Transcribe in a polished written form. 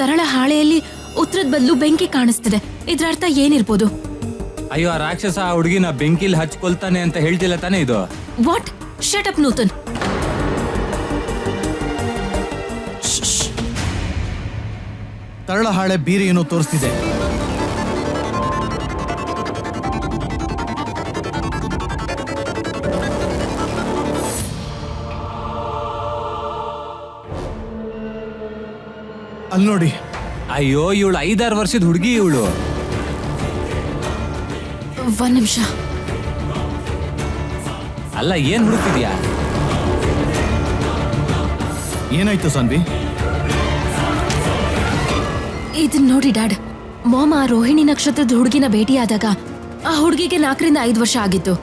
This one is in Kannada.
ತರಳ ಹಾಳೆಯಲ್ಲಿ ಉತ್ತರದ ಬದಲು ಬೆಂಕಿ ಕಾಣಿಸ್ತಿದೆ. ಇದ್ರ ಅರ್ಥ ಏನಿರ್ಬೋದು? ಅಯ್ಯೋ, ಆ ರಾಕ್ಷಸ ಆ ಹುಡುಗಿನ ಬೆಂಕಿಲ್ ಹಚ್ಕೊಳ್ತಾನೆ ಅಂತ ಹೇಳ್ತಿಲ್ಲ ತಾನೇ ಇದು? ವಾಟ್? Shut up Nutan. ತರಳ ಹಾಳೆ ಬೀರಿಯನ್ನು ತೋರಿಸ್ತಿದೆ. ಅಲ್ಲಿ ನೋಡಿ. ಅಯ್ಯೋ, ಇವಳು 5-6 ವರ್ಷದ ಹುಡುಗಿ ಇವಳು. ಒಂದ್ ನಿಮಿಷ. ಅಲ್ಲ, ಏನ್ ಹುಡುಕ್ತಿದ್ಯಾ? ಏನಾಯ್ತು ಸಾನ್ವಿ? ಇದನ್ ನೋಡಿ ಡ್ಯಾಡ್, ಮಾಮ ರೋಹಿಣಿ ನಕ್ಷತ್ರದ ಹುಡುಗಿನ ಭೇಟಿಯಾದಾಗ ಆ ಹುಡುಗಿಗೆ 4 ರಿಂದ 5 ವರ್ಷ ಆಗಿತ್ತು.